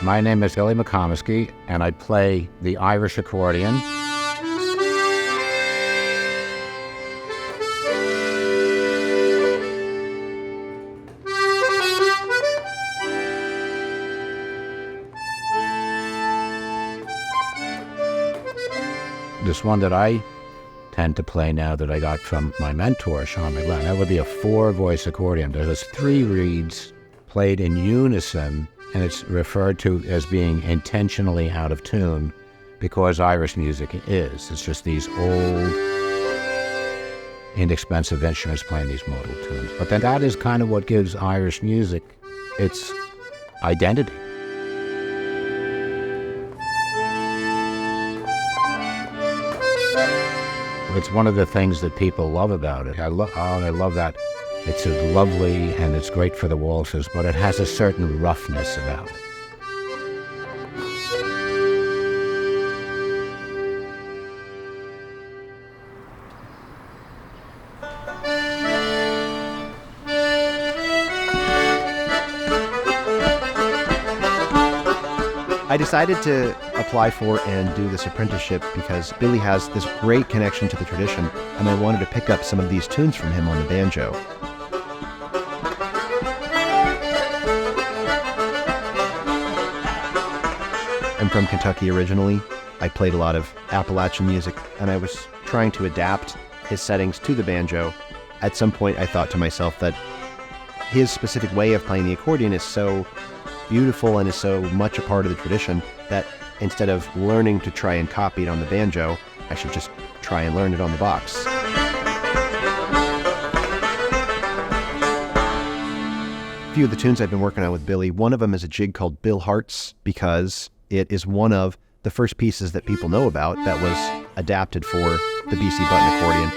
My name is Billy McComiskey, and I play the Irish accordion. This one that I tend to play now that I got from my mentor, Sean McGlenn, that would be a 4-voice accordion. There's 3 reeds played in unison, and it's referred to as being intentionally out of tune because Irish music is. It's just these old, inexpensive instruments playing these modal tunes. But then that is kind of what gives Irish music its identity. It's one of the things that people love about it. I love that. It's lovely and it's great for the waltzes, but it has a certain roughness about it. I decided to apply for and do this apprenticeship because Billy has this great connection to the tradition, and I wanted to pick up some of these tunes from him on the banjo. I'm from Kentucky originally. I played a lot of Appalachian music, and I was trying to adapt his settings to the banjo. At some point, I thought to myself that his specific way of playing the accordion is so beautiful and is so much a part of the tradition that instead of learning to try and copy it on the banjo, I should just try and learn it on the box. A few of the tunes I've been working on with Billy, one of them is a jig called Bill Hearts because it is one of the first pieces that people know about that was adapted for the BC button accordion.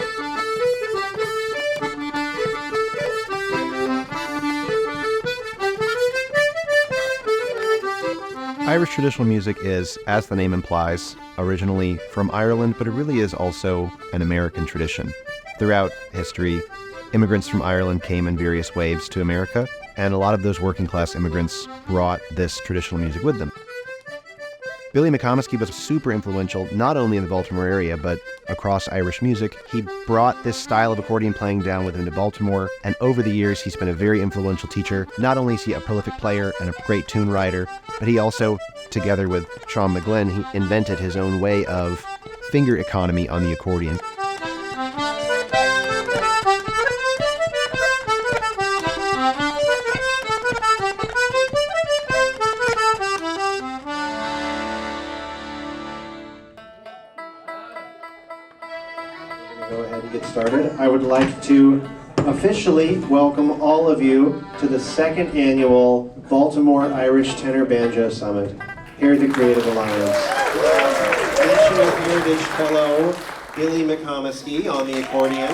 Irish traditional music is, as the name implies, originally from Ireland, but it really is also an American tradition. Throughout history, immigrants from Ireland came in various waves to America, and a lot of those working class immigrants brought this traditional music with them. Billy McComiskey was super influential, not only in the Baltimore area, but across Irish music. He brought this style of accordion playing down with him to Baltimore, and over the years, he's been a very influential teacher. Not only is he a prolific player and a great tune writer, but he also, together with Sean McGlenn, he invented his own way of finger economy on the accordion. Go ahead and get started. I would like to officially welcome all of you to the 2nd annual Baltimore Irish Tenor Banjo Summit here at the Creative Alliance. National Heritage Fellow Billy McComiskey on the accordion.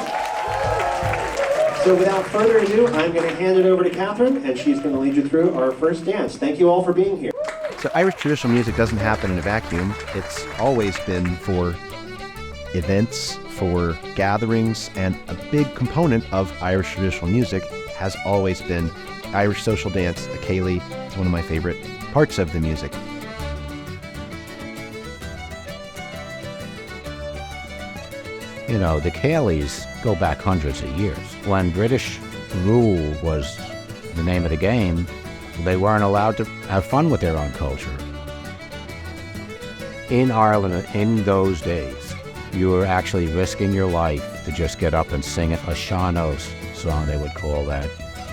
So without further ado, I'm going to hand it over to Catherine, and she's going to lead you through our first dance. Thank you all for being here. So Irish traditional music doesn't happen in a vacuum. It's always been for events, for gatherings, and a big component of Irish traditional music has always been Irish social dance. The ceilidh is one of my favorite parts of the music. You know, the ceilidhs go back hundreds of years. When British rule was the name of the game, they weren't allowed to have fun with their own culture. In Ireland, in those days, you were actually risking your life to just get up and sing a sean-nós song, they would call that,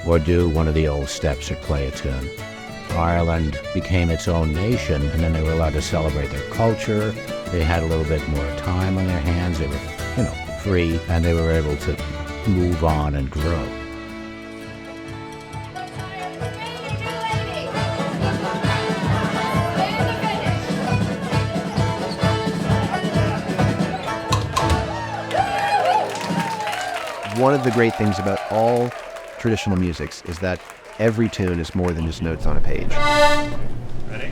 or do one of the old steps or play a tune. Ireland became its own nation, and then they were allowed to celebrate their culture. They had a little bit more time on their hands. They were, free, and they were able to move on and grow. One of the great things about all traditional musics is that every tune is more than just notes on a page. Ready?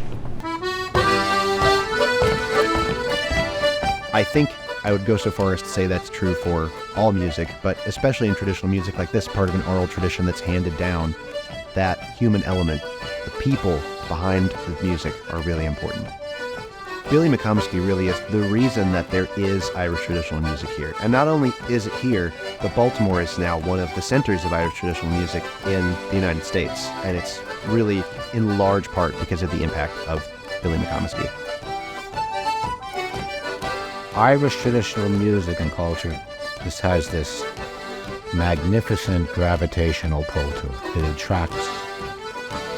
I think I would go so far as to say that's true for all music, but especially in traditional music like this, part of an oral tradition that's handed down, that human element, the people behind the music are really important. Billy McComiskey really is the reason that there is Irish traditional music here. And not only is it here, but Baltimore is now one of the centers of Irish traditional music in the United States. And it's really in large part because of the impact of Billy McComiskey. Irish traditional music and culture just has this magnificent gravitational pull to it. It attracts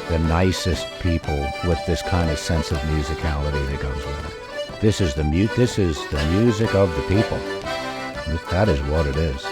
the nicest people with this kind of sense of musicality that goes with it. This is the music of the people. That is what it is.